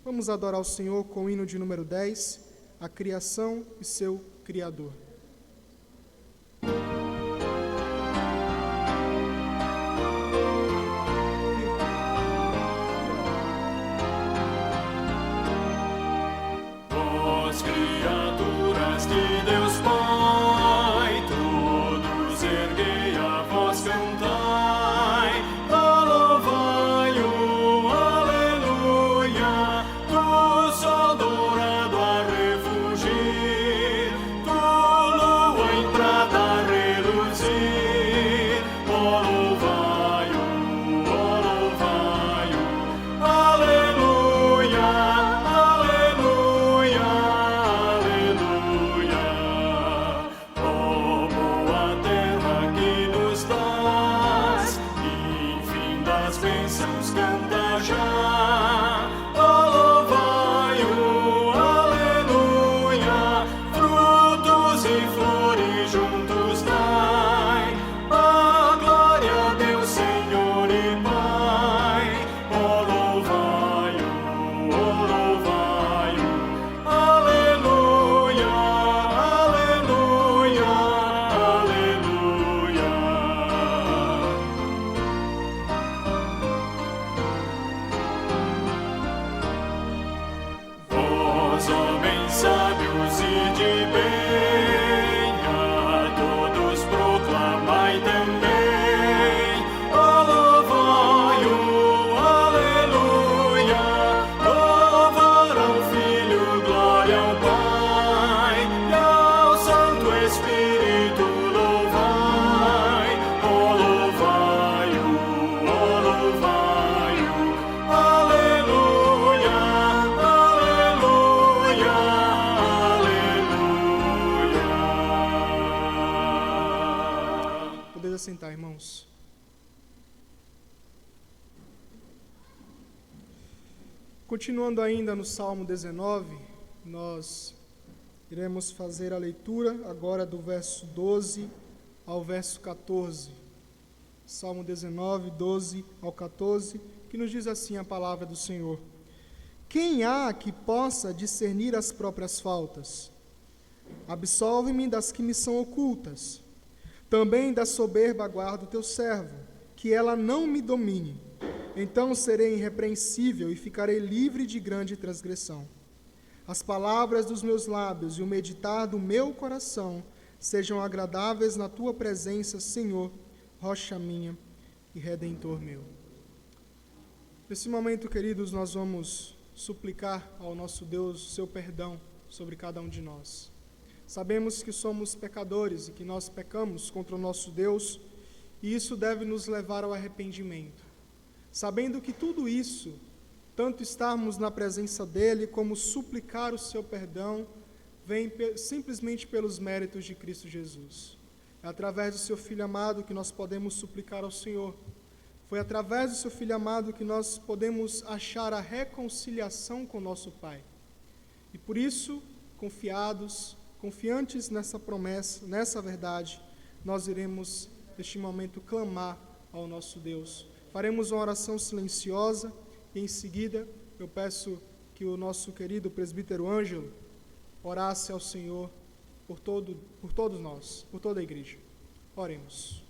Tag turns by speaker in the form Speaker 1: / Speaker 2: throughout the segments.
Speaker 1: Vamos adorar o Senhor com o hino de número 10, a criação e seu Criador.
Speaker 2: Vós, criaturas de Deus Pai, todos erguei a voz, cantai, louvai-o, aleluia, do sol dourado a refugir, do lua em prata a reluzir, louvai-o, aleluia, aleluia, aleluia. Ó boa terra que nos dás, enfim das bênçãos canta já. Louvai-o, aleluia, frutos e flores juntos dai. A glória a Deus, Senhor e Pai. Ó louvai-o, aleluia, aleluia, aleluia. Vós, homens sábios e de bem, a todos proclamai também. Ó louvai-o, aleluia, louvar ao Filho, glória ao Pai, e ao Santo Espírito louvai. Ó louvai-o, aleluia, aleluia, aleluia.
Speaker 1: Podeis assentar, irmãos. Continuando ainda no Salmo 19, nós iremos fazer a leitura agora do verso 12 ao verso 14. Salmo 19, 12 ao 14, que nos diz assim a palavra do Senhor: Quem há que possa discernir as próprias faltas? Absolve-me das que me são ocultas. Também da soberba guarda o teu servo, que ela não me domine. Então serei irrepreensível e ficarei livre de grande transgressão. As palavras dos meus lábios e o meditar do meu coração sejam agradáveis na tua presença, Senhor, rocha minha e redentor meu. Nesse momento, queridos, nós vamos suplicar ao nosso Deus o seu perdão sobre cada um de nós. Sabemos que somos pecadores e que nós pecamos contra o nosso Deus, e isso deve nos levar ao arrependimento. Sabendo que tudo isso, tanto estarmos na presença dEle, como suplicar o seu perdão, vem simplesmente pelos méritos de Cristo Jesus. É através do seu Filho amado que nós podemos suplicar ao Senhor. Foi através do seu Filho amado que nós podemos achar a reconciliação com nosso Pai. E por isso, confiantes nessa promessa, nessa verdade, nós iremos, neste momento, clamar ao nosso Deus. Faremos uma oração silenciosa e, em seguida, eu peço que o nosso querido presbítero Ângelo orasse ao Senhor por todos nós, por toda a igreja. Oremos.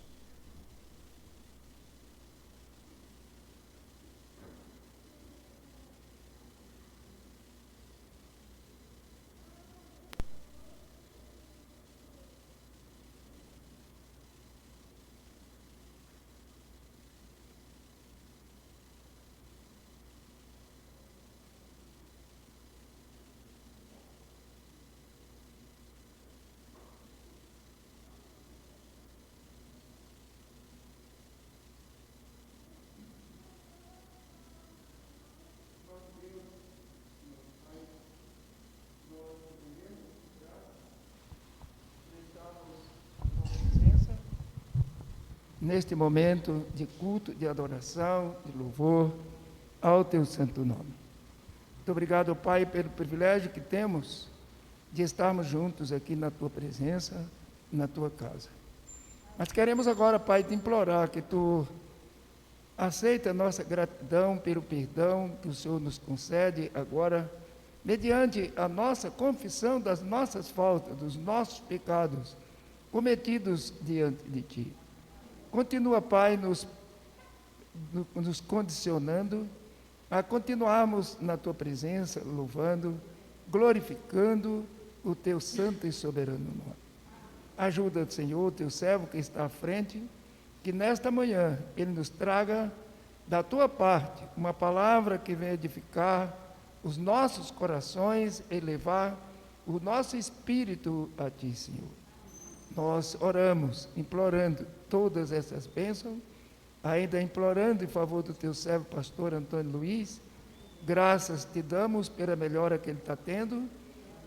Speaker 3: Neste momento de culto, de adoração, de louvor ao teu santo nome. Muito obrigado, Pai, pelo privilégio que temos de estarmos juntos aqui na tua presença, na tua casa. Mas queremos agora, Pai, te implorar que tu aceita a nossa gratidão pelo perdão que o Senhor nos concede agora, mediante a nossa confissão das nossas faltas, dos nossos pecados cometidos diante de Ti. Continua, Pai, nos condicionando a continuarmos na Tua presença, louvando, glorificando o Teu santo e soberano nome. Ajuda, Senhor, Teu servo que está à frente, que nesta manhã ele nos traga da Tua parte uma palavra que venha edificar os nossos corações e levar o nosso espírito a Ti, Senhor. Nós oramos, implorando todas essas bênçãos, ainda implorando em favor do Teu servo, pastor Antônio Luiz. Graças Te damos pela melhora que ele está tendo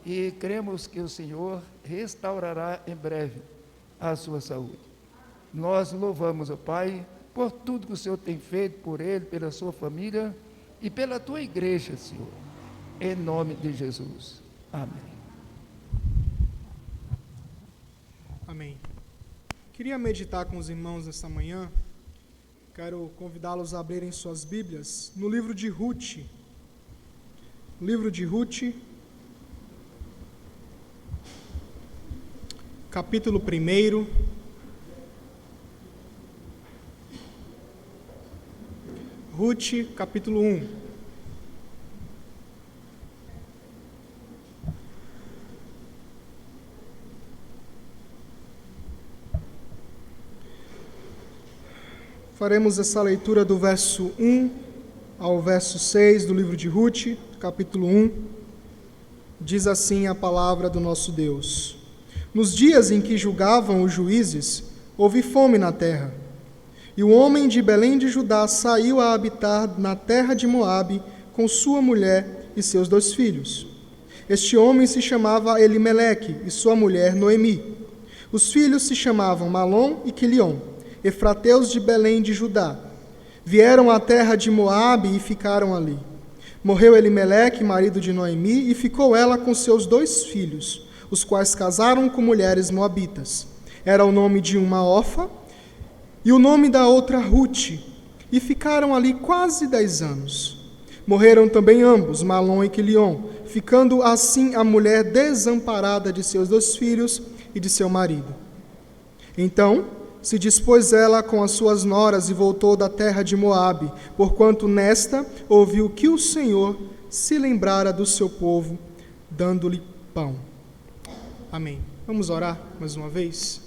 Speaker 3: e cremos que o Senhor restaurará em breve a sua saúde. Nós louvamos, ó Pai, por tudo que o Senhor tem feito por ele, pela sua família e pela Tua igreja, Senhor. Em nome de Jesus. Amém.
Speaker 1: Amém. Queria meditar com os irmãos nesta manhã. Quero convidá-los a abrirem suas Bíblias no livro de Ruth. Livro de Ruth, capítulo 1. Ruth, capítulo 1. Faremos essa leitura do verso 1 ao verso 6 do livro de Ruth, capítulo 1. Diz assim a palavra do nosso Deus: Nos dias em que julgavam os juízes, houve fome na terra. E o homem de Belém de Judá saiu a habitar na terra de Moabe com sua mulher e seus 2 filhos. Este homem se chamava Elimeleque e sua mulher Noemi. Os filhos se chamavam Malom e Quilion, efrateus de Belém de Judá. Vieram à terra de Moabe e ficaram ali. Morreu Elimeleque, marido de Noemi, e ficou ela com seus 2 filhos, os quais casaram com mulheres moabitas. Era o nome de uma Orfa e o nome da outra Ruth, e ficaram ali quase 10 anos. Morreram também ambos, Malom e Quilion, ficando assim a mulher desamparada de seus 2 filhos e de seu marido. Então se dispôs ela com as suas noras e voltou da terra de Moabe, porquanto nesta ouviu que o Senhor se lembrara do seu povo, dando-lhe pão. Amém. Vamos orar mais uma vez?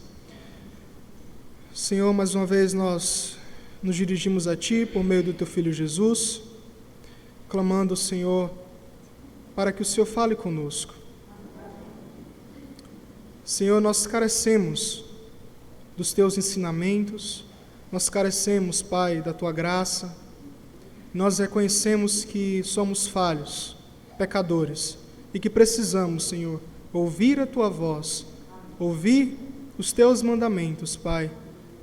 Speaker 1: Senhor, mais uma vez nós nos dirigimos a Ti por meio do Teu Filho Jesus, clamando, Senhor, para que o Senhor fale conosco. Senhor, nós carecemos dos Teus ensinamentos, nós carecemos, Pai, da Tua graça, nós reconhecemos que somos falhos, pecadores, e que precisamos, Senhor, ouvir a Tua voz, ouvir os Teus mandamentos, Pai,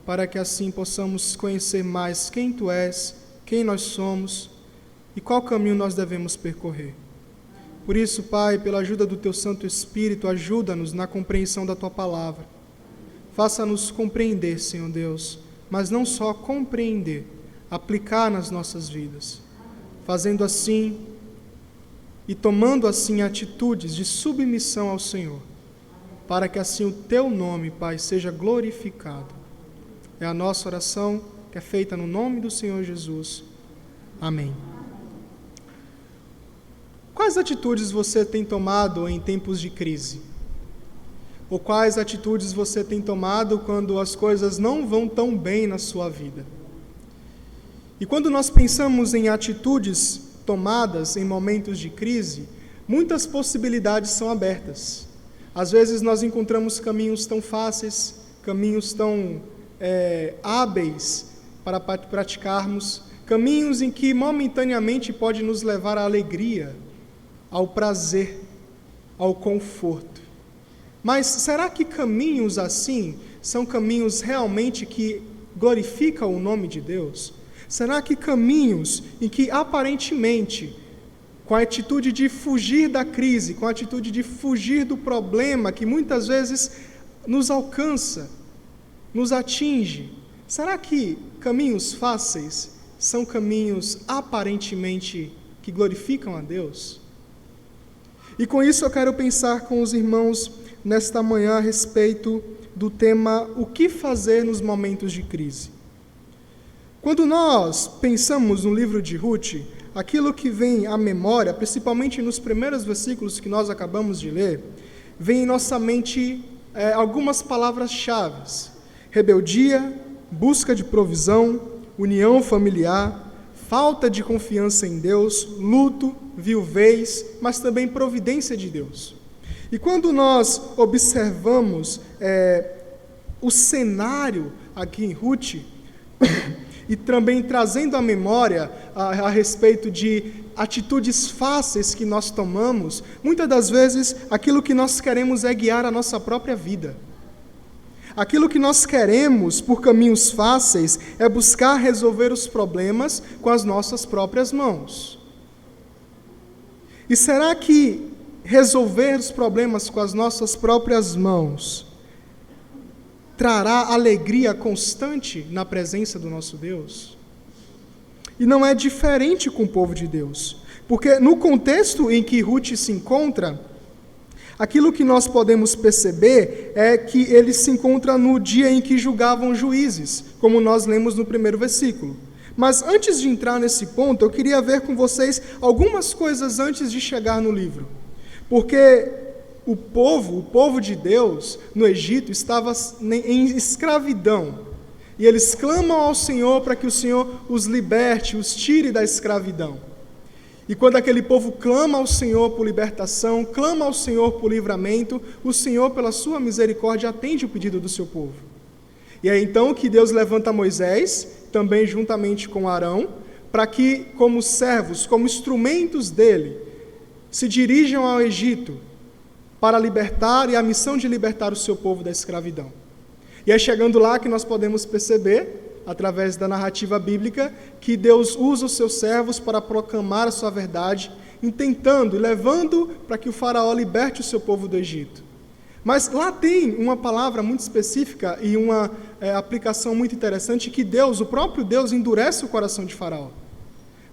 Speaker 1: para que assim possamos conhecer mais quem Tu és, quem nós somos e qual caminho nós devemos percorrer. Por isso, Pai, pela ajuda do Teu Santo Espírito, ajuda-nos na compreensão da Tua palavra. Faça-nos compreender, Senhor Deus, mas não só compreender, aplicar nas nossas vidas, fazendo assim e tomando assim atitudes de submissão ao Senhor, para que assim o Teu nome, Pai, seja glorificado. É a nossa oração que é feita no nome do Senhor Jesus. Amém. Quais atitudes você tem tomado em tempos de crise? Ou quais atitudes você tem tomado quando as coisas não vão tão bem na sua vida? E quando nós pensamos em atitudes tomadas em momentos de crise, muitas possibilidades são abertas. Às vezes nós encontramos caminhos tão fáceis, caminhos tão hábeis para praticarmos, caminhos em que momentaneamente pode nos levar à alegria, ao prazer, ao conforto. Mas será que caminhos assim são caminhos realmente que glorificam o nome de Deus? Será que caminhos em que aparentemente, com a atitude de fugir da crise, com a atitude de fugir do problema que muitas vezes nos alcança, nos atinge, será que caminhos fáceis são caminhos aparentemente que glorificam a Deus? E com isso eu quero pensar com os irmãos nesta manhã a respeito do tema o que fazer nos momentos de crise. Quando nós pensamos no livro de Ruth, aquilo que vem à memória, principalmente nos primeiros versículos que nós acabamos de ler, vem em nossa mente algumas palavras-chave: rebeldia, busca de provisão, união familiar, falta de confiança em Deus, luto, viuvez, mas também providência de Deus. E quando nós observamos o cenário aqui em Ruth, e também trazendo à memória a respeito de atitudes fáceis que nós tomamos, muitas das vezes aquilo que nós queremos é guiar a nossa própria vida. Aquilo que nós queremos por caminhos fáceis é buscar resolver os problemas com as nossas próprias mãos. E será que resolver os problemas com as nossas próprias mãos trará alegria constante na presença do nosso Deus? E não é diferente com o povo de Deus, porque no contexto em que Ruth se encontra, aquilo que nós podemos perceber é que ele se encontra no dia em que julgavam juízes, como nós lemos no primeiro versículo. Mas antes de entrar nesse ponto, eu queria ver com vocês algumas coisas antes de chegar no livro, porque o povo de Deus no Egito estava em escravidão, e eles clamam ao Senhor para que o Senhor os liberte, os tire da escravidão. E quando aquele povo clama ao Senhor por libertação, clama ao Senhor por livramento, o Senhor, pela sua misericórdia, atende o pedido do seu povo. E é então que Deus levanta Moisés, também juntamente com Arão, para que, como servos, como instrumentos dele, se dirijam ao Egito, para libertar, e a missão de libertar o seu povo da escravidão. E é chegando lá que nós podemos perceber, através da narrativa bíblica, que Deus usa os seus servos para proclamar a sua verdade, intentando e levando para que o faraó liberte o seu povo do Egito. Mas lá tem uma palavra muito específica e uma aplicação muito interessante, que Deus, o próprio Deus, endurece o coração de faraó,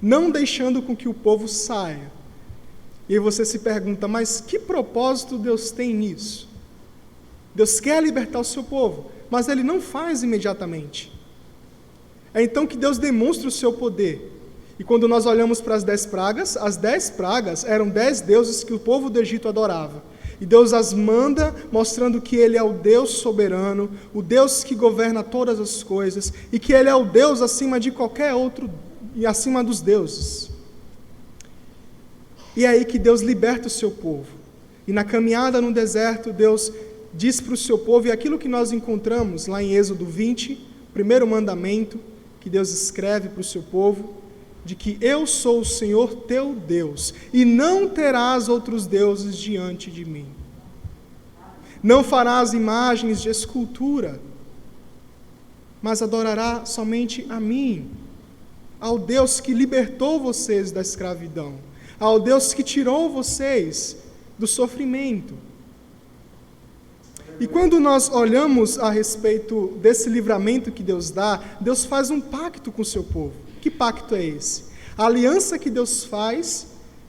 Speaker 1: não deixando com que o povo saia. E aí você se pergunta, mas que propósito Deus tem nisso? Deus quer libertar o seu povo, mas Ele não faz imediatamente. É então que Deus demonstra o seu poder. E quando nós olhamos para as 10 pragas eram 10 deuses que o povo do Egito adorava. E Deus as manda, mostrando que Ele é o Deus soberano, o Deus que governa todas as coisas, e que Ele é o Deus acima de qualquer outro, e acima dos deuses. E é aí que Deus liberta o seu povo. E na caminhada no deserto, Deus diz para o seu povo, e aquilo que nós encontramos lá em Êxodo 20, primeiro mandamento que Deus escreve para o seu povo, de que eu sou o Senhor teu Deus, e não terás outros deuses diante de mim. Não farás imagens de escultura, mas adorará somente a mim, ao Deus que libertou vocês da escravidão, ao Deus que tirou vocês do sofrimento. E quando nós olhamos a respeito desse livramento que Deus dá, Deus faz um pacto com o seu povo. Que pacto é esse? A aliança que Deus faz,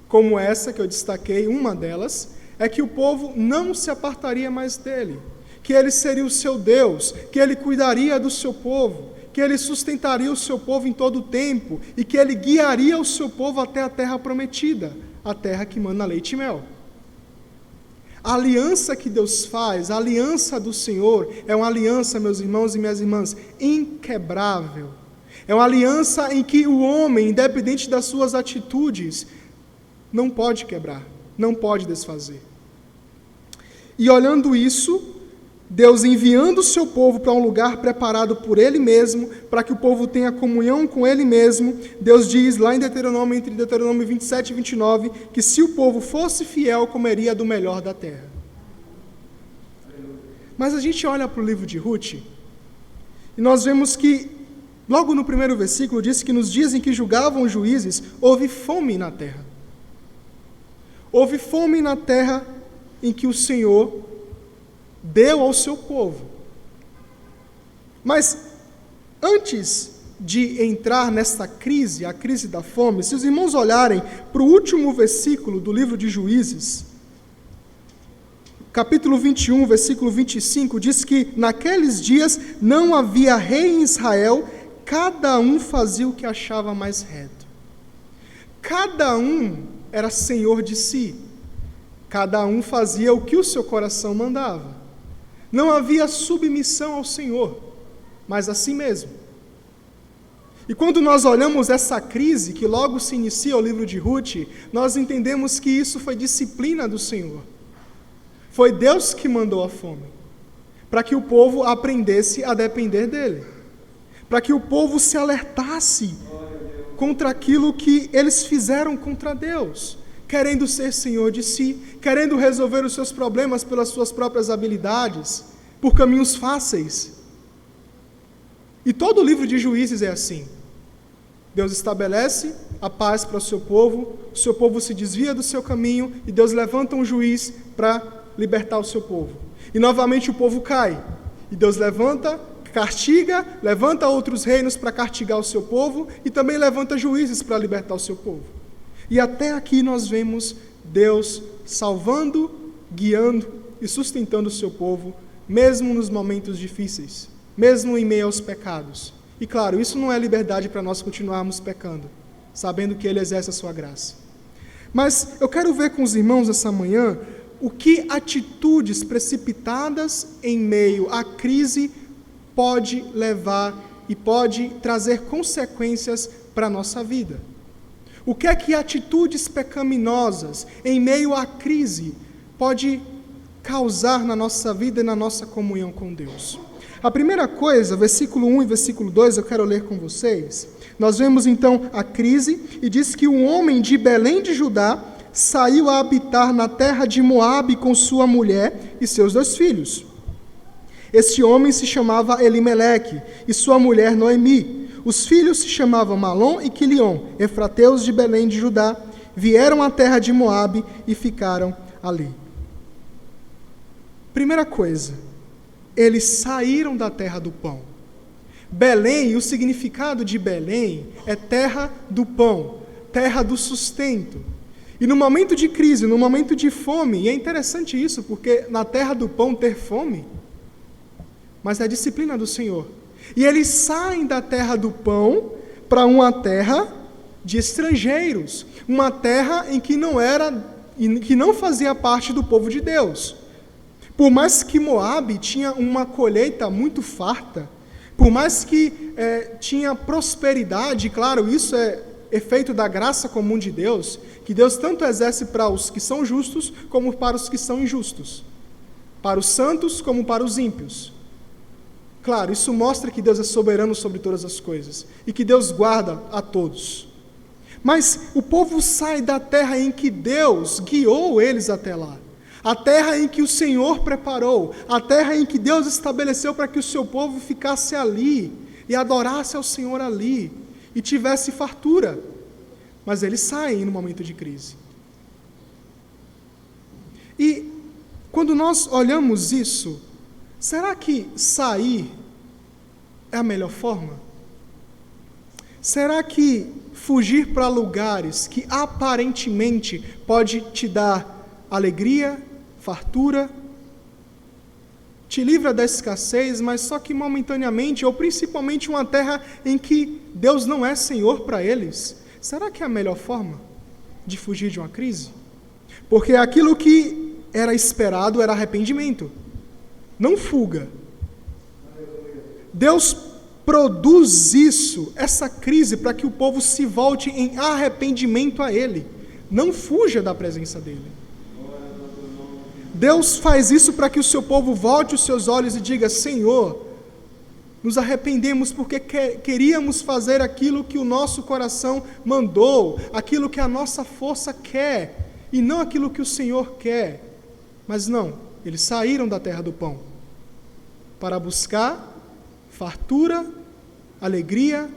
Speaker 1: como essa que eu destaquei, uma delas, é que o povo não se apartaria mais dele, que ele seria o seu Deus, que ele cuidaria do seu povo, que ele sustentaria o seu povo em todo o tempo, e que ele guiaria o seu povo até a terra prometida, a terra que mana leite e mel. A aliança que Deus faz, a aliança do Senhor, é uma aliança, meus irmãos e minhas irmãs, inquebrável. É uma aliança em que o homem, independente das suas atitudes, não pode quebrar, não pode desfazer. E olhando isso, Deus enviando o seu povo para um lugar preparado por Ele mesmo, para que o povo tenha comunhão com Ele mesmo, Deus diz lá em Deuteronômio, entre Deuteronômio 27 e 29, que se o povo fosse fiel, comeria do melhor da terra. Mas a gente olha para o livro de Ruth, e nós vemos que, logo no primeiro versículo, diz que nos dias em que julgavam os juízes, houve fome na terra. Houve fome na terra em que o Senhor deu ao seu povo. Mas, antes de entrar nessa crise, a crise da fome, se os irmãos olharem para o último versículo do livro de Juízes, capítulo 21, versículo 25, diz que naqueles dias não havia rei em Israel, cada um fazia o que achava mais reto. Cada um era senhor de si. Cada um fazia o que o seu coração mandava. Não havia submissão ao Senhor, mas a si mesmo. E quando nós olhamos essa crise, que logo se inicia o livro de Ruth, nós entendemos que isso foi disciplina do Senhor. Foi Deus que mandou a fome, para que o povo aprendesse a depender dele, para que o povo se alertasse contra aquilo que eles fizeram contra Deus, querendo ser senhor de si, querendo resolver os seus problemas pelas suas próprias habilidades, por caminhos fáceis. E todo o livro de Juízes é assim. Deus estabelece a paz para o seu povo se desvia do seu caminho e Deus levanta um juiz para libertar o seu povo. E novamente o povo cai. E Deus levanta, castiga, levanta outros reinos para castigar o seu povo e também levanta juízes para libertar o seu povo. E até aqui nós vemos Deus salvando, guiando e sustentando o seu povo, mesmo nos momentos difíceis, mesmo em meio aos pecados. E claro, isso não é liberdade para nós continuarmos pecando, sabendo que Ele exerce a sua graça. Mas eu quero ver com os irmãos essa manhã o que atitudes precipitadas em meio à crise pode levar e pode trazer consequências para a nossa vida. O que é que atitudes pecaminosas em meio à crise pode causar na nossa vida e na nossa comunhão com Deus? A primeira coisa, versículo 1 e versículo 2, eu quero ler com vocês. Nós vemos então a crise e diz que um homem de Belém de Judá saiu a habitar na terra de Moabe com sua mulher e seus 2 filhos. Este homem se chamava Elimeleque e sua mulher Noemi. Os filhos se chamavam Malom e Quilion, efrateus de Belém de Judá, vieram à terra de Moabe e ficaram ali. Primeira coisa, eles saíram da terra do pão. Belém, o significado de Belém é terra do pão, terra do sustento. E no momento de crise, no momento de fome, e é interessante isso, porque na terra do pão ter fome, mas é a disciplina do Senhor. E eles saem da terra do pão para uma terra de estrangeiros, uma terra em que não fazia parte do povo de Deus. Por mais que Moabe tinha uma colheita muito farta, por mais que tinha prosperidade, claro, isso é efeito da graça comum de Deus, que Deus tanto exerce para os que são justos, como para os que são injustos, para os santos como para os ímpios. Claro, isso mostra que Deus é soberano sobre todas as coisas, e que Deus guarda a todos. Mas o povo sai da terra em que Deus guiou eles até lá, a terra em que o Senhor preparou, a terra em que Deus estabeleceu para que o seu povo ficasse ali, e adorasse ao Senhor ali, e tivesse fartura. Mas eles saem no momento de crise. E quando nós olhamos isso, será que sair é a melhor forma? Será que fugir para lugares que aparentemente pode te dar alegria, fartura, te livra da escassez, mas só que momentaneamente, ou principalmente uma terra em que Deus não é Senhor para eles, será que é a melhor forma de fugir de uma crise? Porque aquilo que era esperado era arrependimento, não fuga. Deus produz essa crise, para que o povo se volte em arrependimento a Ele, não fuja da presença dEle. Deus faz isso para que o seu povo volte os seus olhos e diga: Senhor, nos arrependemos porque queríamos fazer aquilo que o nosso coração mandou, aquilo que a nossa força quer, e não aquilo que o Senhor quer. Mas não, eles saíram da terra do pão para buscar fartura, alegria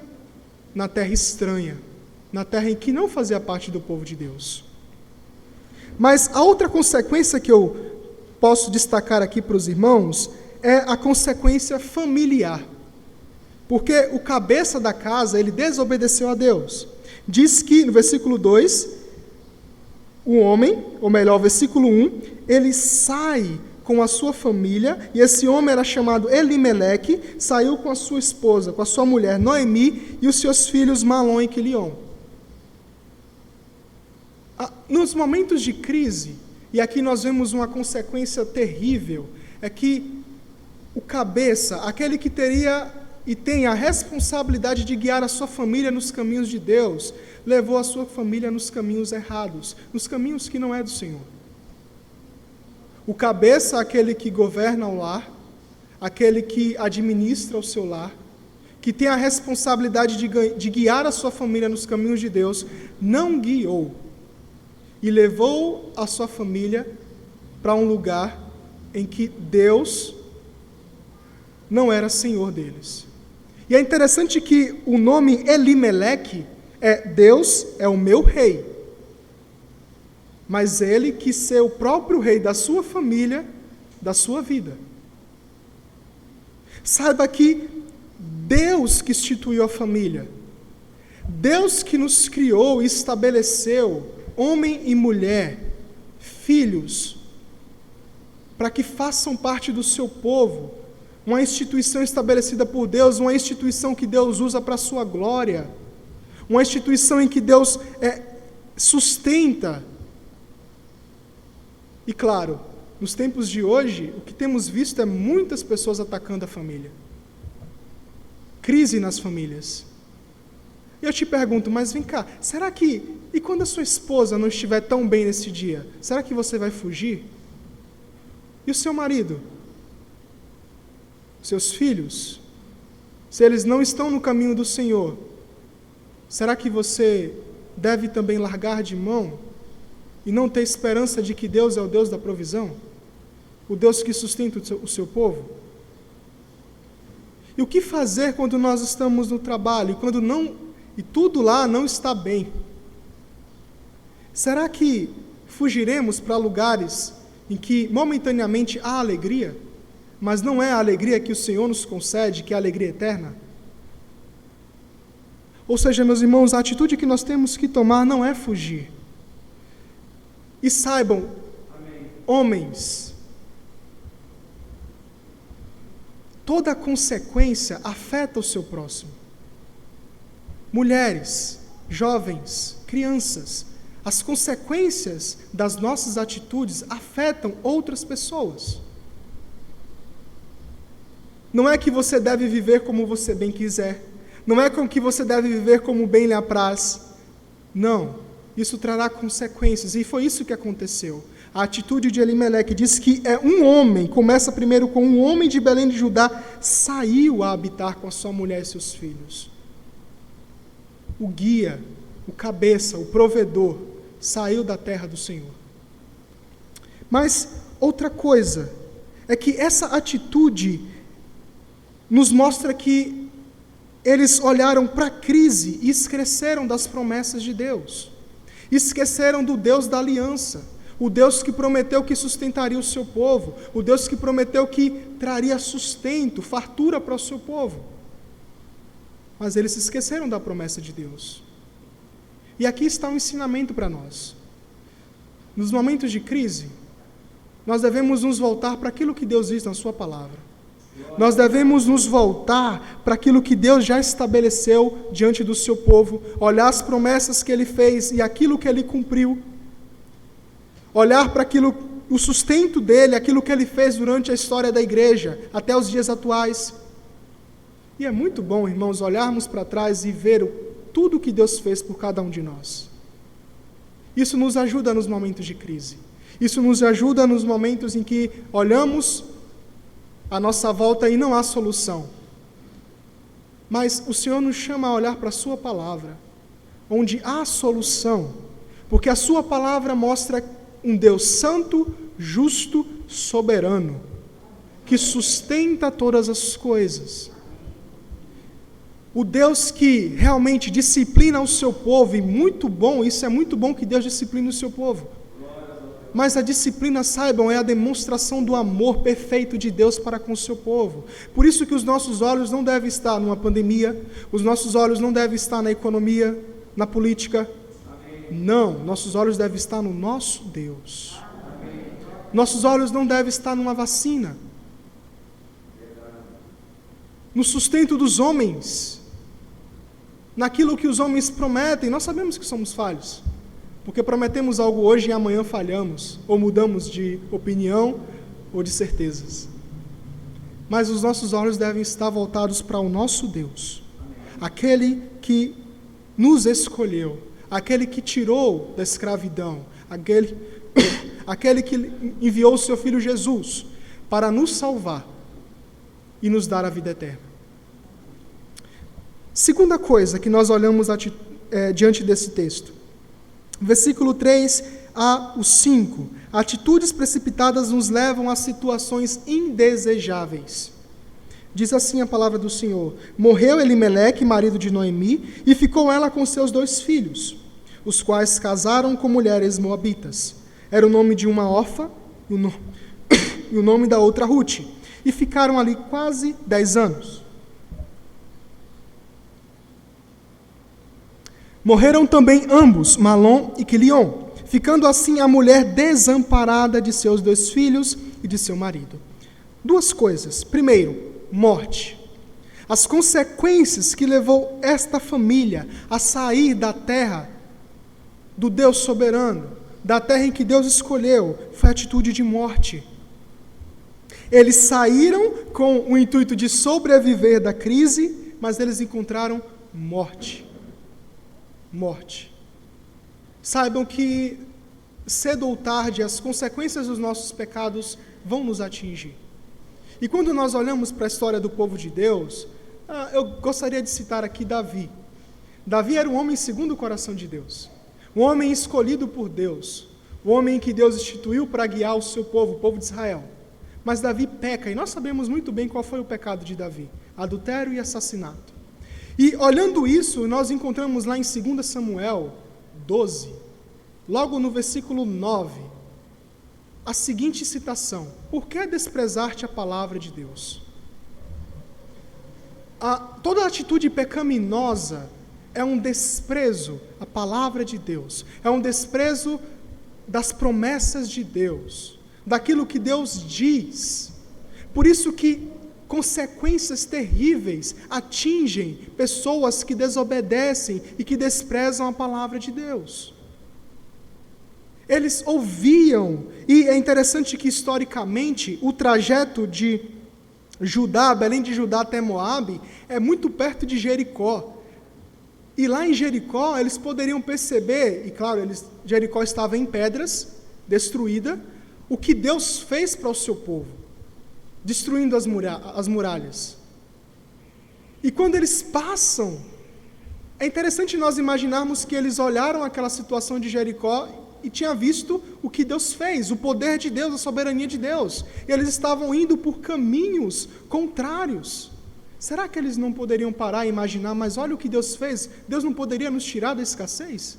Speaker 1: na terra estranha, na terra em que não fazia parte do povo de Deus. Mas a outra consequência que eu posso destacar aqui para os irmãos é a consequência familiar. Porque o cabeça da casa, ele desobedeceu a Deus. Diz que, no versículo 2, o homem, ou melhor, o versículo 1, ele sai com a sua família, e esse homem era chamado Elimeleque, saiu com a sua esposa, com a sua mulher Noemi, e os seus filhos Malom e Quilion. Nos momentos de crise, e aqui nós vemos uma consequência terrível, é que o cabeça, aquele que teria e tem a responsabilidade de guiar a sua família nos caminhos de Deus, levou a sua família nos caminhos errados, nos caminhos que não é do Senhor. O cabeça, aquele que governa o lar, aquele que administra o seu lar, que tem a responsabilidade de guiar a sua família nos caminhos de Deus, não guiou e levou a sua família para um lugar em que Deus não era senhor deles. E é interessante que o nome Elimeleque é Deus é o meu rei. Mas ele quis ser o próprio rei da sua família, da sua vida. Saiba que Deus que instituiu a família, Deus que nos criou e estabeleceu, homem e mulher, filhos, para que façam parte do seu povo, uma instituição estabelecida por Deus, uma instituição que Deus usa para a sua glória, uma instituição em que Deus sustenta. E claro, nos tempos de hoje, o que temos visto é muitas pessoas atacando a família. Crise nas famílias. E eu te pergunto, mas vem cá, será que, e quando a sua esposa não estiver tão bem nesse dia, será que você vai fugir? E o seu marido? Seus filhos? Se eles não estão no caminho do Senhor, será que você deve também largar de mão e não ter esperança de que Deus é o Deus da provisão? O Deus que sustenta o seu povo? E o que fazer quando nós estamos no trabalho e tudo lá não está bem? Será que fugiremos para lugares em que momentaneamente há alegria, mas não é a alegria que o Senhor nos concede, que é a alegria eterna? Ou seja, meus irmãos, a atitude que nós temos que tomar não é fugir. E saibam, amém, homens, toda consequência afeta o seu próximo. Mulheres, jovens, crianças, as consequências das nossas atitudes afetam outras pessoas. Não é que você deve viver como você bem quiser, não é que você deve viver como bem lhe apraz. Não, isso trará consequências, e foi isso que aconteceu. A atitude de Elimeleque diz que um homem, começa primeiro com um homem de Belém de Judá, saiu a habitar com a sua mulher e seus filhos. O guia, o cabeça, o provedor, saiu da terra do Senhor. Mas outra coisa é que essa atitude nos mostra que eles olharam para a crise e esqueceram das promessas de Deus. Esqueceram do Deus da aliança, o Deus que prometeu que sustentaria o seu povo, o Deus que prometeu que traria sustento, fartura para o seu povo. Mas eles se esqueceram da promessa de Deus. E aqui está um ensinamento para nós. Nos momentos de crise, nós devemos nos voltar para aquilo que Deus diz na sua palavra. Nós devemos nos voltar para aquilo que Deus já estabeleceu diante do seu povo, olhar as promessas que Ele fez e aquilo que Ele cumpriu, olhar para aquilo, o sustento dEle, aquilo que Ele fez durante a história da igreja, até os dias atuais. E é muito bom, irmãos, olharmos para trás e ver tudo que Deus fez por cada um de nós. Isso nos ajuda nos momentos de crise. Isso nos ajuda nos momentos em que olhamos à nossa volta e não há solução. Mas o Senhor nos chama a olhar para a sua palavra, onde há solução, porque a sua palavra mostra um Deus santo, justo, soberano, que sustenta todas as coisas. O Deus que realmente disciplina o seu povo, e muito bom, isso é muito bom que Deus discipline o seu povo. Mas a disciplina, saibam, é a demonstração do amor perfeito de Deus para com o seu povo. Por isso que os nossos olhos não devem estar numa pandemia, os nossos olhos não devem estar na economia, na política. Não, nossos olhos devem estar no nosso Deus. Nossos olhos não devem estar numa vacina, no sustento dos homens, naquilo que os homens prometem. Nós sabemos que somos falhos, porque prometemos algo hoje e amanhã falhamos, ou mudamos de opinião ou de certezas. Mas os nossos olhos devem estar voltados para o nosso Deus, aquele que nos escolheu, aquele que tirou da escravidão, aquele que enviou o seu Filho Jesus para nos salvar e nos dar a vida eterna. Segunda coisa que nós olhamos diante desse texto, versículo 3 a 5, atitudes precipitadas nos levam a situações indesejáveis. Diz assim a palavra do Senhor: morreu Elimeleque, marido de Noemi, e ficou ela com seus 2 filhos, os quais casaram com mulheres moabitas. Era o nome de uma Orfa e o nome da outra Rute, e ficaram ali quase 10 anos. Morreram também ambos, Malom e Quilion, ficando assim a mulher desamparada de seus 2 filhos e de seu marido. 2 coisas. Primeiro, morte. As consequências que levou esta família a sair da terra do Deus soberano, da terra em que Deus escolheu, foi a atitude de morte. Eles saíram com o intuito de sobreviver da crise, mas eles encontraram morte. Morte. Saibam que, cedo ou tarde, as consequências dos nossos pecados vão nos atingir. E quando nós olhamos para a história do povo de Deus, eu gostaria de citar aqui Davi. Davi era um homem segundo o coração de Deus, um homem escolhido por Deus, um homem que Deus instituiu para guiar o seu povo, o povo de Israel. Mas Davi peca, e nós sabemos muito bem qual foi o pecado de Davi: adultério e assassinato. E olhando isso, nós encontramos lá em 2 Samuel 12, logo no versículo 9, a seguinte citação: por que desprezar-te a palavra de Deus? Toda atitude pecaminosa é um desprezo à palavra de Deus, é um desprezo das promessas de Deus, daquilo que Deus diz. Por isso que consequências terríveis atingem pessoas que desobedecem e que desprezam a palavra de Deus. Eles ouviam, e é interessante que historicamente o trajeto de Judá, Belém de Judá até Moabe, é muito perto de Jericó. E lá em Jericó eles poderiam perceber, e claro, Jericó estava em pedras, destruída, o que Deus fez para o seu povo, destruindo as muralhas. E quando eles passam, é interessante nós imaginarmos que eles olharam aquela situação de Jericó e tinham visto o que Deus fez, o poder de Deus, a soberania de Deus. E eles estavam indo por caminhos contrários. Será que eles não poderiam parar e imaginar: mas olha o que Deus fez, Deus não poderia nos tirar da escassez?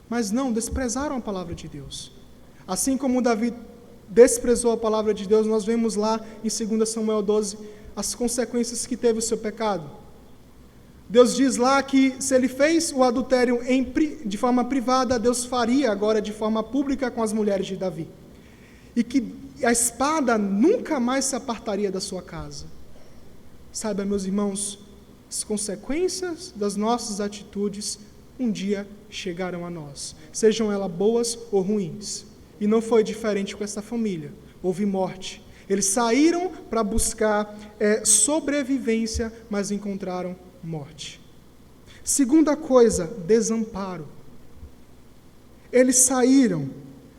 Speaker 1: Mas não, desprezaram a palavra de Deus. Assim como Davi desprezou a palavra de Deus, nós vemos lá em 2 Samuel 12 as consequências que teve o seu pecado. Deus diz lá que se ele fez o adultério de forma privada, Deus faria agora de forma pública com as mulheres de Davi. E que a espada nunca mais se apartaria da sua casa. Saiba, meus irmãos, as consequências das nossas atitudes um dia chegaram a nós, sejam elas boas ou ruins. E não foi diferente com essa família. Houve morte. Eles saíram para buscar sobrevivência, mas encontraram morte. Segunda coisa, desamparo. Eles saíram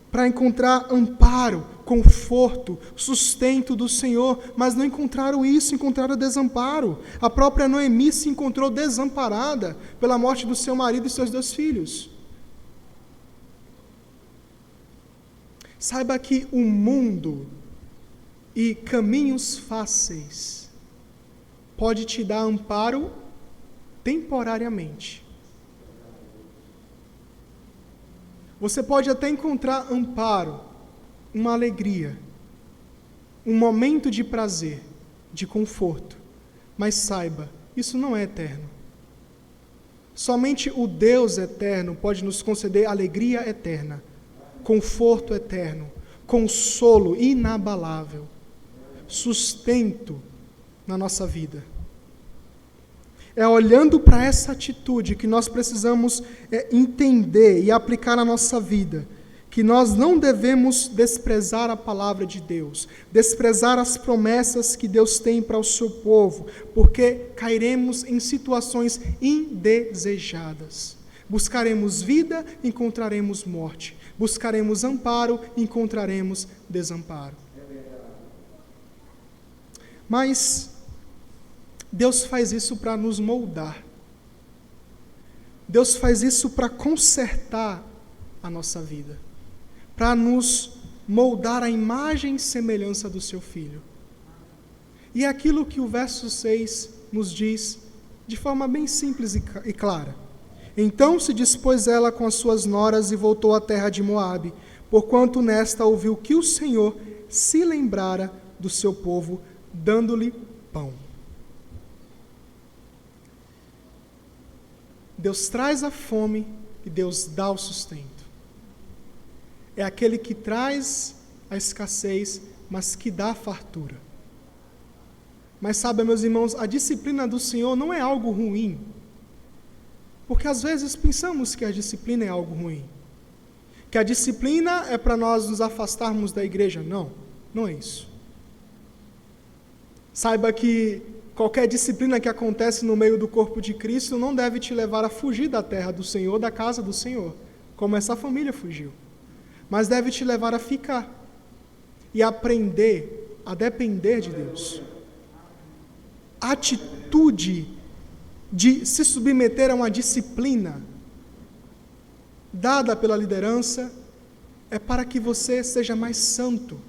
Speaker 1: para encontrar amparo, conforto, sustento do Senhor, mas não encontraram isso, encontraram desamparo. A própria Noemi se encontrou desamparada pela morte do seu marido e seus 2 filhos. Saiba que o mundo e caminhos fáceis pode te dar amparo temporariamente. Você pode até encontrar amparo, uma alegria, um momento de prazer, de conforto, mas saiba, isso não é eterno. Somente o Deus eterno pode nos conceder alegria eterna, conforto eterno, consolo inabalável, sustento na nossa vida. É olhando para essa atitude que nós precisamos entender e aplicar na nossa vida, que nós não devemos desprezar a palavra de Deus, desprezar as promessas que Deus tem para o seu povo, porque cairemos em situações indesejadas. Buscaremos vida, encontraremos morte. Buscaremos amparo, encontraremos desamparo. Mas Deus faz isso para nos moldar. Deus faz isso para consertar a nossa vida, para nos moldar à imagem e semelhança do seu Filho. E é aquilo que o verso 6 nos diz de forma bem simples e clara. Então se dispôs ela com as suas noras e voltou à terra de Moabe, porquanto nesta ouviu que o Senhor se lembrara do seu povo, dando-lhe pão. Deus traz a fome e Deus dá o sustento. É aquele que traz a escassez, mas que dá a fartura. Mas sabe, meus irmãos, a disciplina do Senhor não é algo ruim. Porque às vezes pensamos que a disciplina é algo ruim. Que a disciplina é para nós nos afastarmos da igreja. Não, não é isso. Saiba que qualquer disciplina que acontece no meio do corpo de Cristo não deve te levar a fugir da terra do Senhor, da casa do Senhor, como essa família fugiu. Mas deve te levar a ficar e aprender a depender de Deus. A atitude de se submeter a uma disciplina dada pela liderança é para que você seja mais santo,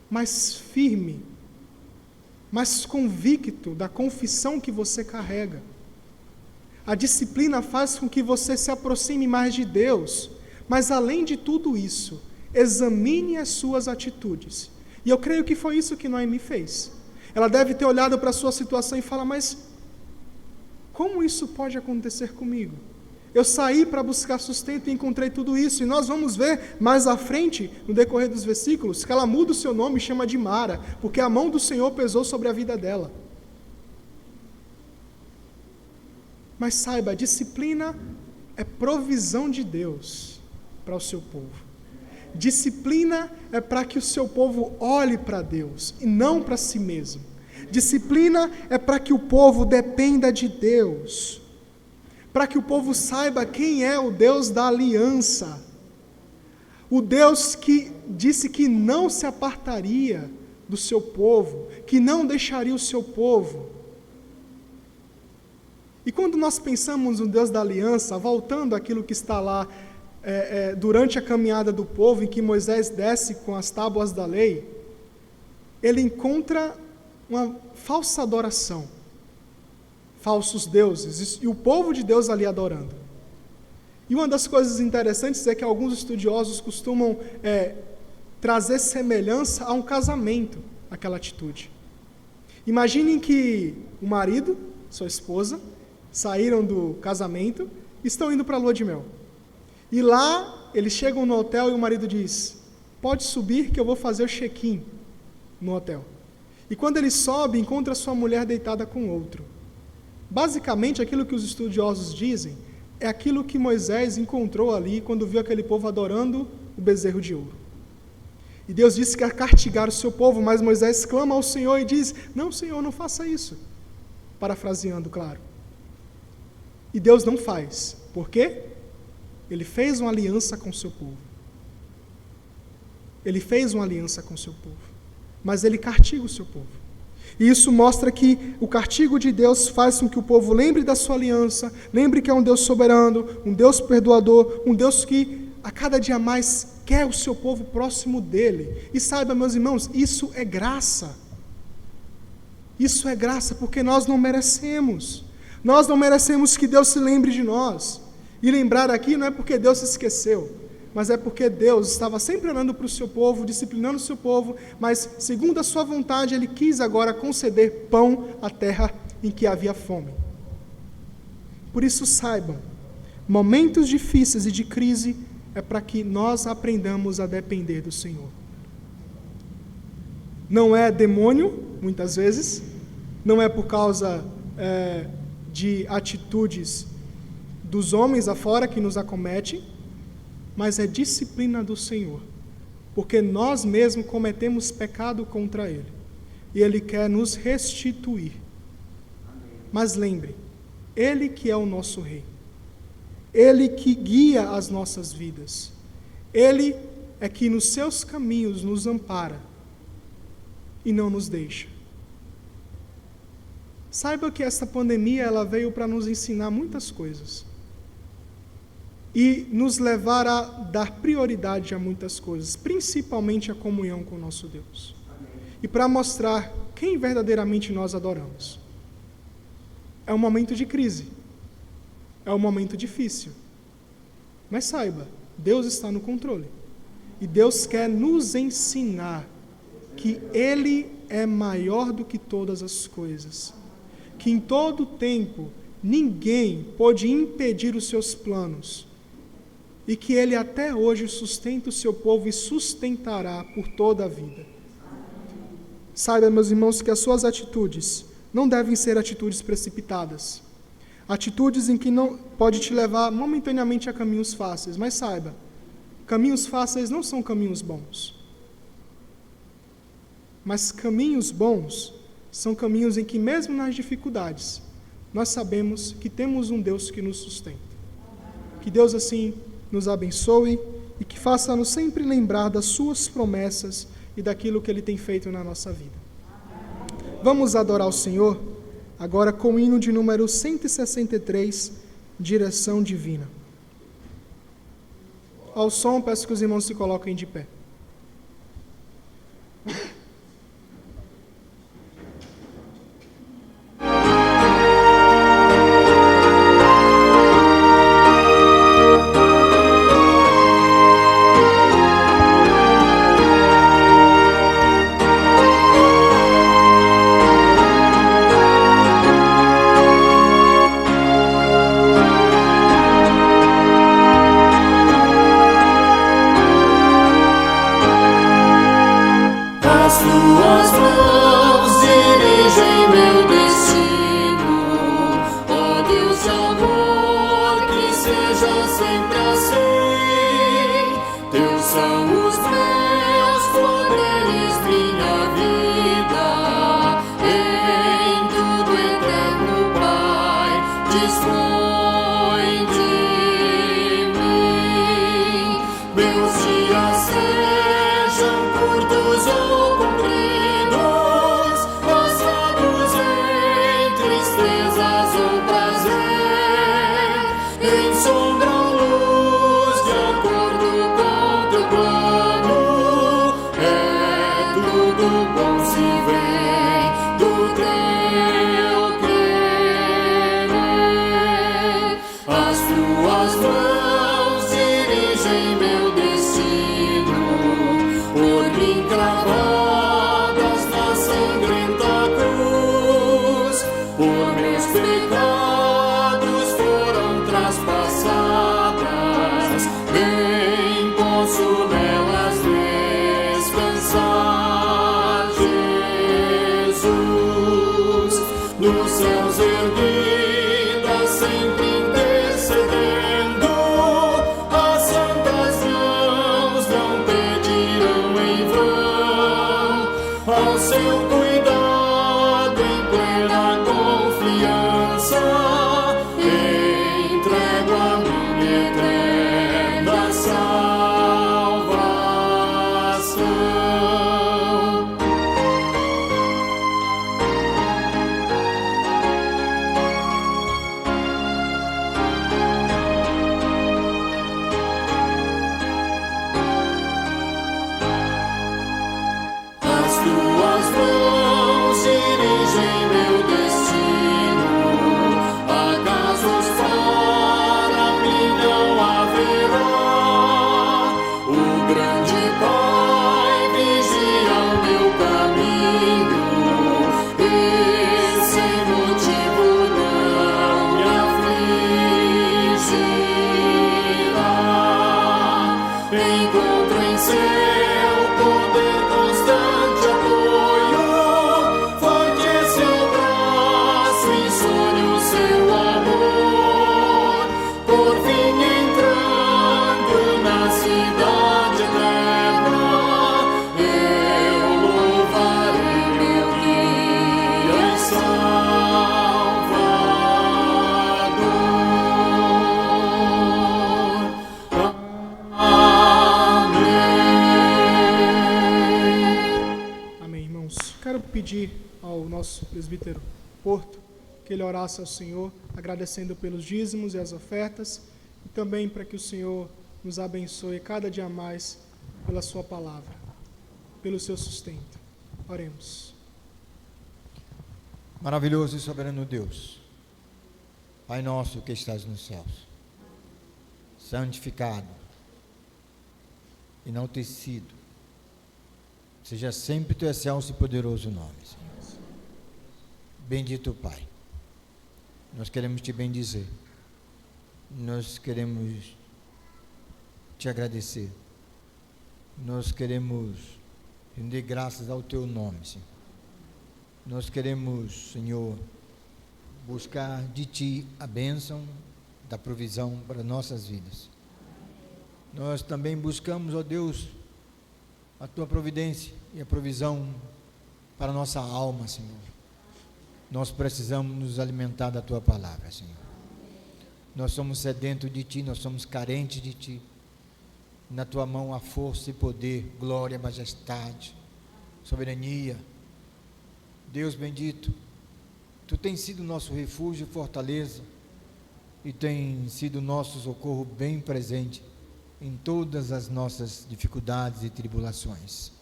Speaker 1: mais firme, mais convicto da confissão que você carrega. A disciplina faz com que você se aproxime mais de Deus, mas além de tudo isso, examine as suas atitudes. E eu creio que foi isso que Noemi fez. Ela deve ter olhado para a sua situação e falar, mas como isso pode acontecer comigo? Eu saí para buscar sustento e encontrei tudo isso. E nós vamos ver mais à frente, no decorrer dos versículos, que ela muda o seu nome e chama de Mara, porque a mão do Senhor pesou sobre a vida dela. Mas saiba, a disciplina é provisão de Deus para o seu povo. Disciplina é para que o seu povo olhe para Deus e não para si mesmo. Disciplina é para que o povo dependa de Deus, para que o povo saiba quem é o Deus da aliança, o Deus que disse que não se apartaria do seu povo, que não deixaria o seu povo. E quando nós pensamos no Deus da aliança, voltando àquilo que está lá durante a caminhada do povo, em que Moisés desce com as tábuas da lei, ele encontra uma falsa adoração, falsos deuses, e o povo de Deus ali adorando. E uma das coisas interessantes é que alguns estudiosos costumam trazer semelhança a um casamento, aquela atitude. Imaginem que o marido, sua esposa, saíram do casamento e estão indo para a lua de mel. E lá, eles chegam no hotel e o marido diz, pode subir que eu vou fazer o check-in no hotel. E quando ele sobe, encontra sua mulher deitada com outro. Basicamente, aquilo que os estudiosos dizem é aquilo que Moisés encontrou ali quando viu aquele povo adorando o bezerro de ouro. E Deus disse que ia castigar o seu povo, mas Moisés clama ao Senhor e diz, não, Senhor, não faça isso. Parafraseando, claro. E Deus não faz. Por quê? Ele fez uma aliança com o seu povo. Ele fez uma aliança com o seu povo. Mas ele castiga o seu povo. E isso mostra que o castigo de Deus faz com que o povo lembre da sua aliança, lembre que é um Deus soberano, um Deus perdoador, um Deus que a cada dia mais quer o seu povo próximo dele. E saiba, meus irmãos, isso é graça. Isso é graça porque nós não merecemos. Nós não merecemos que Deus se lembre de nós. E lembrar aqui não é porque Deus se esqueceu, mas é porque Deus estava sempre olhando para o seu povo, disciplinando o seu povo, mas segundo a sua vontade, Ele quis agora conceder pão à terra em que havia fome. Por isso saibam, momentos difíceis e de crise é para que nós aprendamos a depender do Senhor. Não é demônio, muitas vezes, não é por causa de atitudes dos homens afora que nos acomete, mas é disciplina do Senhor, porque nós mesmos cometemos pecado contra Ele, e Ele quer nos restituir. Mas lembre, Ele que é o nosso Rei, Ele que guia as nossas vidas, Ele é que nos seus caminhos nos ampara e não nos deixa. Saiba que essa pandemia ela veio para nos ensinar muitas coisas e nos levar a dar prioridade a muitas coisas, principalmente a comunhão com o nosso Deus. E para mostrar quem verdadeiramente nós adoramos. É um momento de crise, é um momento difícil, mas saiba, Deus está no controle, e Deus quer nos ensinar que Ele é maior do que todas as coisas, que em todo tempo ninguém pode impedir os seus planos, e que Ele até hoje sustenta o seu povo e sustentará por toda a vida. Saiba, meus irmãos, que as suas atitudes não devem ser atitudes precipitadas, atitudes em que não pode te levar momentaneamente a caminhos fáceis, mas saiba, caminhos fáceis não são caminhos bons, mas caminhos bons são caminhos em que mesmo nas dificuldades, nós sabemos que temos um Deus que nos sustenta. Que Deus assim nos abençoe e que faça-nos sempre lembrar das suas promessas e daquilo que Ele tem feito na nossa vida. Vamos adorar o Senhor agora com o hino de número 163, Direção Divina. Ao som, peço que os irmãos se coloquem de pé.
Speaker 2: Tuas mãos dirigem meu destino, por mim cravado.
Speaker 1: pedir ao nosso presbítero Porto que ele orasse ao Senhor, agradecendo pelos dízimos e as ofertas, e também para que o Senhor nos abençoe cada dia mais pela sua palavra, pelo seu sustento. Oremos.
Speaker 4: Maravilhoso e soberano Deus, Pai nosso que estás nos céus, santificado, enaltecido, seja sempre teu excelso e poderoso nome, Senhor. Bendito Pai, nós queremos te bendizer, nós queremos te agradecer, nós queremos render graças ao teu nome, Senhor. Nós queremos, Senhor, buscar de ti a bênção da provisão para nossas vidas. Nós também buscamos, ó Deus, a tua providência e a provisão para a nossa alma, Senhor. Nós precisamos nos alimentar da tua palavra, Senhor. Nós somos sedentos de ti, nós somos carentes de ti. Na tua mão há força e poder, glória, majestade, soberania. Deus bendito, tu tens sido nosso refúgio e fortaleza, e tem sido nosso socorro bem presente em todas as nossas dificuldades e tribulações.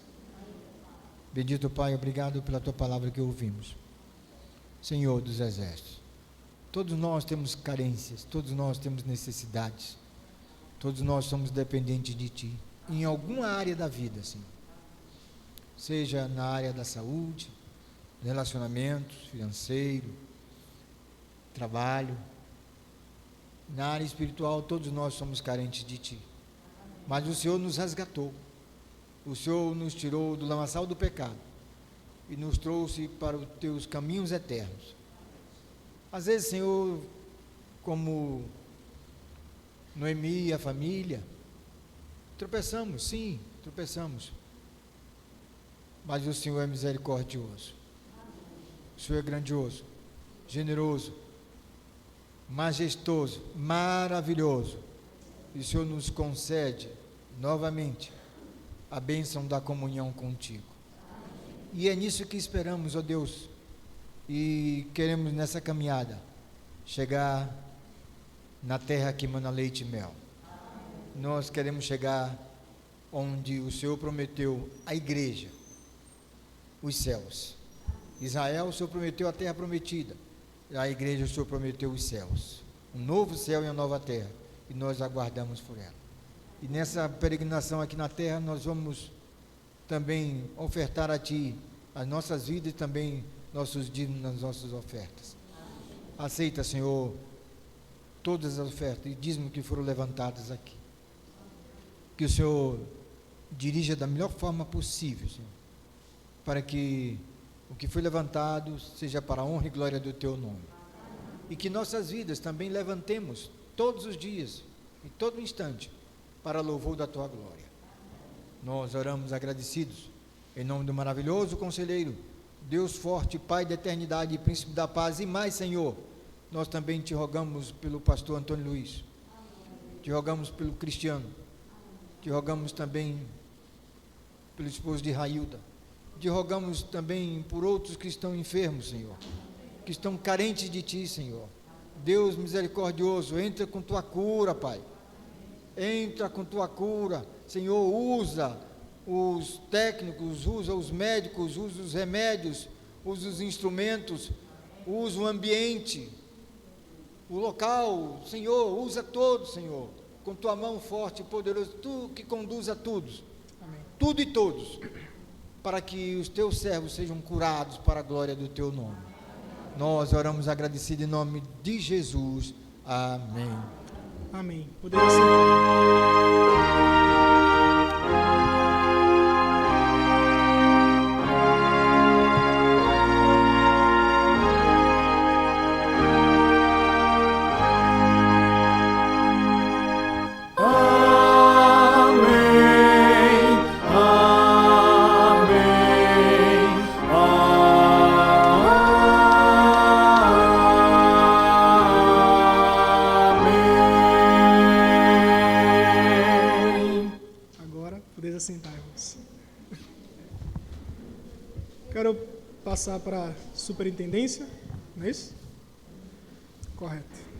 Speaker 4: Bendito Pai, obrigado pela tua palavra que ouvimos. Senhor dos exércitos, todos nós temos carências, todos nós temos necessidades, todos nós somos dependentes de ti, em alguma área da vida, Senhor. Seja na área da saúde, relacionamentos, financeiro, trabalho, na área espiritual, todos nós somos carentes de ti. Mas o Senhor nos resgatou, o Senhor nos tirou do lamaçal do pecado e nos trouxe para os teus caminhos eternos. Às vezes, Senhor, como Noemi e a família, tropeçamos, sim, tropeçamos, mas o Senhor é misericordioso, o Senhor é grandioso, generoso, majestoso, maravilhoso, e o Senhor nos concede novamente a bênção da comunhão contigo. E é nisso que esperamos, ó Deus, e queremos nessa caminhada chegar na terra que mana leite e mel. Nós queremos chegar onde o Senhor prometeu a igreja, os céus. Israel, o Senhor prometeu a terra prometida, a igreja, o Senhor prometeu os céus, um novo céu e uma nova terra, e nós aguardamos por ela. E nessa peregrinação aqui na terra, nós vamos também ofertar a Ti as nossas vidas e também nossos dízimos nas nossas ofertas. Aceita, Senhor, todas as ofertas e dízimos que foram levantadas aqui. Que o Senhor dirija da melhor forma possível, Senhor, para que o que foi levantado seja para a honra e glória do Teu nome. E que nossas vidas também levantemos todos os dias, em todo instante, para louvor da Tua glória. Nós oramos agradecidos, em nome do maravilhoso conselheiro, Deus forte, Pai da eternidade, Príncipe da paz, e mais, Senhor, nós também te rogamos pelo pastor Antônio Luiz, te rogamos pelo Cristiano, te rogamos também pelo esposo de Railda, te rogamos também por outros que estão enfermos, Senhor, que estão carentes de Ti, Senhor. Deus misericordioso, entra com Tua cura, Pai, entra com Tua cura, Senhor, usa os técnicos, usa os médicos, usa os remédios, usa os instrumentos, usa o ambiente, o local, Senhor, usa todos, Senhor, com Tua mão forte e poderosa, Tu que conduz a todos, amém, tudo e todos, para que os Teus servos sejam curados para a glória do Teu nome. Nós oramos agradecidos em nome de Jesus, amém.
Speaker 1: Amém. Podemos sentar. Quero passar para a superintendência, não é isso? Correto.